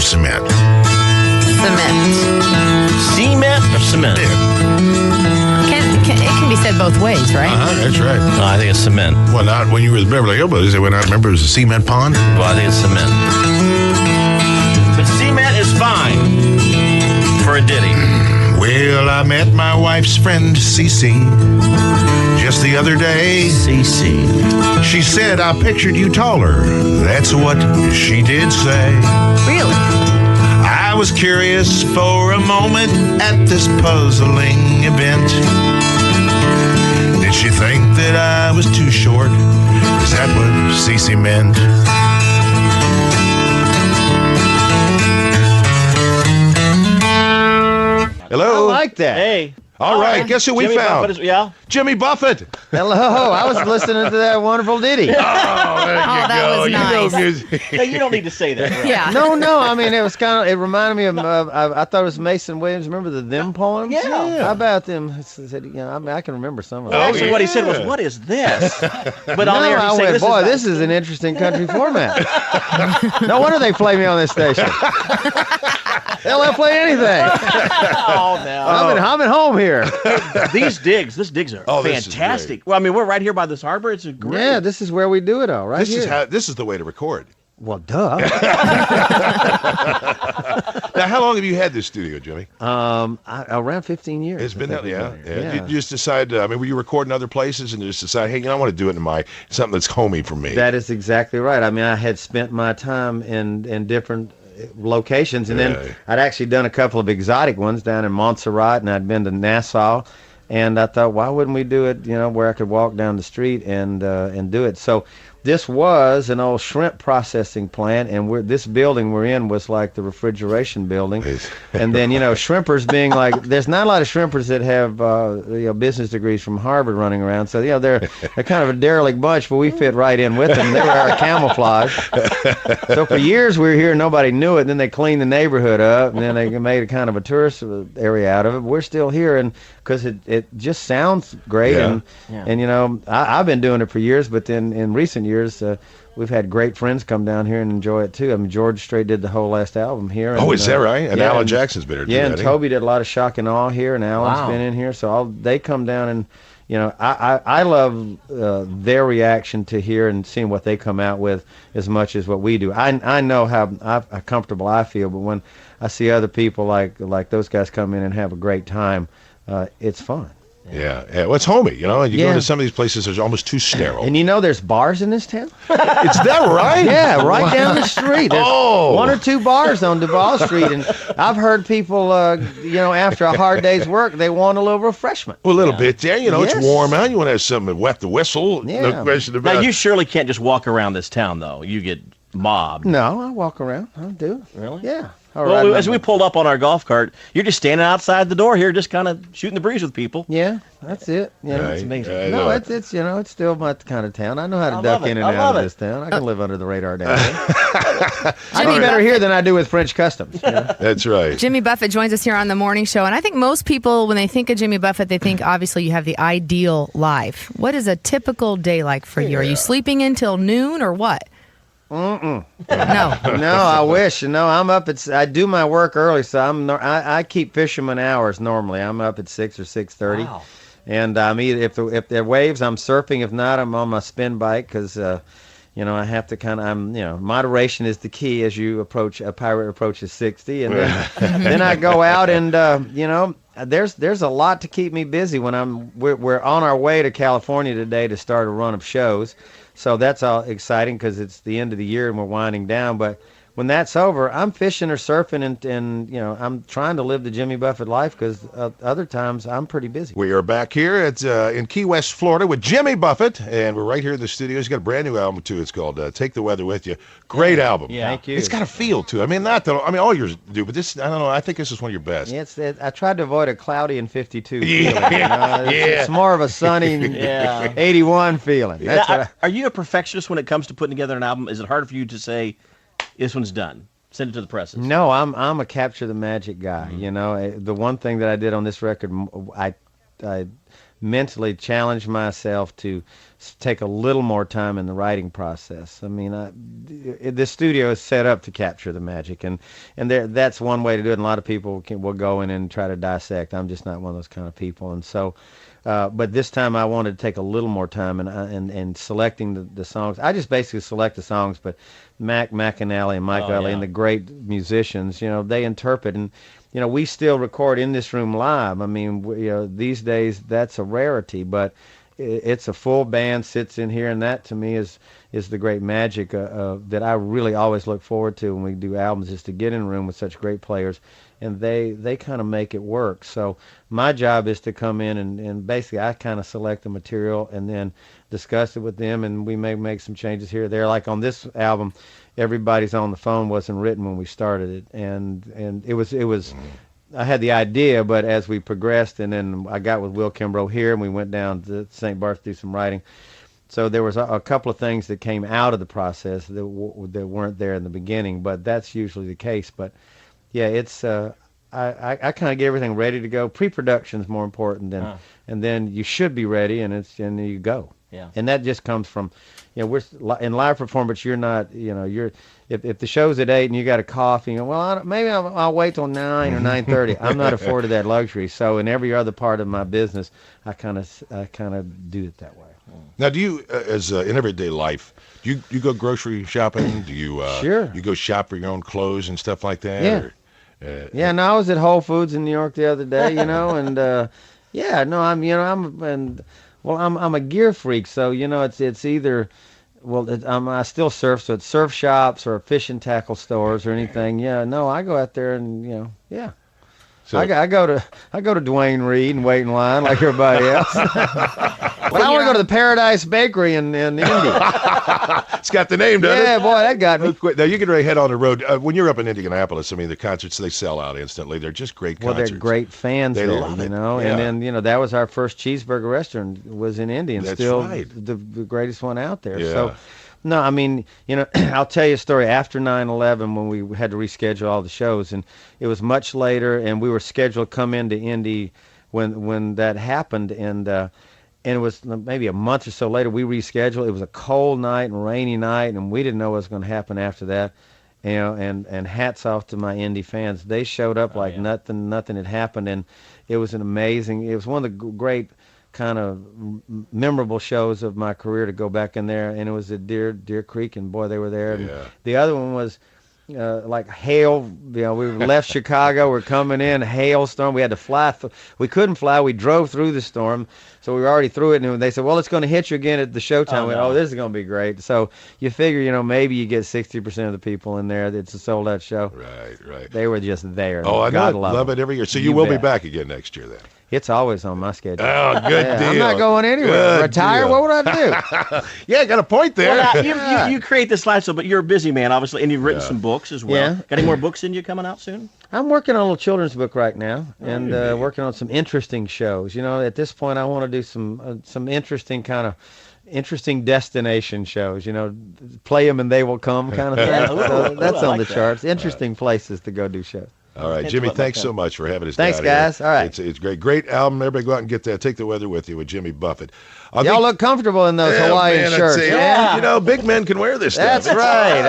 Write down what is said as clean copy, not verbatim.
cement? Cement. Cement or cement? It can be said both ways, right? That's right. No, I think it's cement. Well, not when you were with Beverly Hillbillies. They went out. Remember, it was a cement pond. Well, I think it's cement. But cement is fine for a ditty. Well, I met my wife's friend, Cece, just the other day. CC. She said, I pictured you taller. That's what she did say. Really? I was curious for a moment at this puzzling event. Did she think that I was too short? Is that what Cece meant? Hello. I like that. Hey. All right, guess who we Jimmy found? Buffett yeah? Jimmy Buffett. Hello. I was listening to that wonderful ditty. Oh, there that was nice. music. No, you don't need to say that. Bro. Yeah. No. I mean, it was kind of. It reminded me of. I thought it was Mason Williams. Remember the them poems? Yeah. How about them? I said, I mean, I can remember some of them. Well, actually, yeah. what he said was, "What is this?" But on air, I he said, went, boy, this is an interesting country format. No wonder they play me on this station. They'll let play anything. Oh no! I'm at home here. These digs are this is fantastic. great. Well, I mean, we're right here by this harbor. It's great. Yeah, this is where we do it all, right here. This is the way to record. Well, duh. Now, how long have you had this studio, Jimmy? Around 15 years. It's been I that, think yeah. we've been there. You just decide. I mean, were you recording other places and you just decide, hey, I want to do it in something that's homey for me? That is exactly right. I mean, I had spent my time in different locations, and then I'd actually done a couple of exotic ones down in Montserrat, and I'd been to Nassau, and I thought, why wouldn't we do it, where I could walk down the street and do it? So this was an old shrimp processing plant, and this building we're in was like the refrigeration building. And then, shrimpers being like, there's not a lot of shrimpers that have business degrees from Harvard running around. So, they're kind of a derelict bunch, but we fit right in with them. They were our camouflage. So for years we were here, nobody knew it. And then they cleaned the neighborhood up, and then they made a kind of a tourist area out of it. But we're still here, and because it just sounds great. Yeah. And I've been doing it for years, but then in recent years, we've had great friends come down here and enjoy it too. I mean, George Strait did the whole last album here. Oh, and, is that right? And yeah, Alan Jackson's been here too. Yeah, and hasn't he? Toby did a lot of shock and awe here, and Alan's been in here. So they come down, and I love their reaction to hear and seeing what they come out with as much as what we do. I know how comfortable I feel, but when I see other people like those guys come in and have a great time, it's fun. Yeah. Well, it's homey, You go to some of these places, there's almost too sterile. And there's bars in this town? Is that right? Yeah, right down the street. There's Oh. one or two bars on Duval Street, and I've heard people, after a hard day's work, they want a little refreshment. Well, a little bit, yeah. Yes. It's warm out. You want to have something to wet the whistle. Yeah. No question about Now, it. you surely can't just walk around this town, though. You get mobbed. No, I walk around. I do. Really? Yeah. All Well, right. as we pulled up on our golf cart, you're just standing outside the door here, just kind of shooting the breeze with people. Yeah, that's it. Right. It's amazing. I No, know it's it's still my kind of town. I know how to I duck love it. in and I out love of it. this town. I can live under the radar down here. I Jimmy do better Buffett- here than I do with French customs. That's right. Jimmy Buffett joins us here on the morning show, and I think most people, when they think of Jimmy Buffett, they think obviously you have the ideal life. What is a typical day like for you? Are you sleeping until noon or what? No. No, I wish. I'm up I do my work early, so I keep fisherman hours normally. I'm up at 6 or 6:30. Wow. And I'm either if there are waves, I'm surfing. If not, I'm on my spin bike because I have to moderation is the key as a pirate approaches 60, and then I go out and there's a lot to keep me busy when we're on our way to California today to start a run of shows. So that's all exciting because it's the end of the year and we're winding down. But when that's over, I'm fishing or surfing, and I'm trying to live the Jimmy Buffett life because other times I'm pretty busy. We are back here in Key West, Florida with Jimmy Buffett, and we're right here in the studio. He's got a brand new album, too. It's called Take the Weather With You. Great album. Yeah. Thank you. It's got a feel to it. I mean, all yours do, but this, I don't know, I think this is one of your best. I tried to avoid a cloudy and 52 Yeah. feeling. It's more of a sunny 81 feeling. That's Now, what are you a perfectionist when it comes to putting together an album? Is it hard for you to say, this one's done, send it to the presses? No, I'm a capture the magic guy. The one thing that I did on this record, I mentally challenge myself to take a little more time in the writing process. I mean, the studio is set up to capture the magic, and that's one way to do it. And a lot of people will go in and try to dissect. I'm just not one of those kind of people, and so. But this time I wanted to take a little more time and selecting the songs. I just basically select the songs, but Mac McAnally and Mike Utley and the great musicians, they interpret. And, we still record in this room live. I mean, these days that's a rarity, but it's a full band sits in here, and that to me is the great magic that I really always look forward to when we do albums, is to get in a room with such great players, and they kind of make it work. So my job is to come in and basically I kind of select the material and then discuss it with them, and we may make some changes here or there. Like on this album, Everybody's on the Phone wasn't written when we started it, and it was I had the idea, but as we progressed, and then I got with Will Kimbrough here, and we went down to St. Barth to do some writing. So there was a couple of things that came out of the process that weren't there in the beginning, but that's usually the case. But yeah, it's I kind of get everything ready to go. Pre-production is more important than, and then you should be ready, and you go. Yeah. And that just comes from, we're in live performance. You're not, you're if the show's at 8 and you got a coffee, maybe I'll wait till 9 or 9:30. I'm not afforded that luxury. So in every other part of my business, I kind of do it that way. Now, do you, in everyday life, do you go grocery shopping? Do you Sure. You go shop for your own clothes and stuff like that? Yeah. Or, Yeah, no, I was at Whole Foods in New York the other day, and I'm a gear freak, so it's either, I still surf, so it's surf shops or fish and tackle stores or anything. Yeah, no, I go out there and yeah. So, I go to Dwayne Reed and wait in line like everybody else. But I want to go to the Paradise Bakery in Indy. it's got the name, doesn't it? Yeah, boy, that got me. Now, you get ready to head on the road. When you're up in Indianapolis, I mean, the concerts, they sell out instantly. They're just great Well, concerts. they're great fans They there, love it. Yeah. And then, that was our first cheeseburger restaurant was in Indy, and That's still right. the greatest one out there. Yeah. So, no, I mean, I'll tell you a story. After 9/11, when we had to reschedule all the shows, and it was much later, and we were scheduled to come into Indy when that happened, and it was maybe a month or so later, we rescheduled. It was a cold night and rainy night, and we didn't know what was going to happen after that. And hats off to my Indy fans. They showed up like nothing had happened, and it was it was one of the great kind of memorable shows of my career to go back in there, and it was at Deer Creek, and boy, they were there. And the other one was like hail. We left Chicago, we're coming in, hailstorm. We had to fly. We couldn't fly. We drove through the storm, so we were already through it. And they said, "Well, it's going to hit you again at the showtime." We went, this is going to be great. So you figure, maybe you get 60% of the people in there. It's a sold out show. Right. They were just there. Oh, I God love it every year. So you You will be bet. back again next year then. It's always on my schedule. Oh, good deal. I'm not going anywhere. Good Retire? deal. What would I do? Yeah, got a point there. Well, now, you create this lifestyle, but you're a busy man, obviously, and you've written some books as well. Yeah. Got any more books in you coming out soon? I'm working on a little children's book right now, and working on some interesting shows. At this point, I want to do some interesting destination shows. Play them and they will come kind of thing. Yeah. So Ooh, that's I on like the that. charts. Interesting places to go do shows. All right, Can't Jimmy, do it like thanks that. so much for having us Thanks, down here. guys. All right. It's great album. Everybody go out and get that. Take the Weather With You with Jimmy Buffett. Y'all look comfortable in those Hawaiian man, I'd shirts. say, Yeah. Big men can wear this stuff. That's right.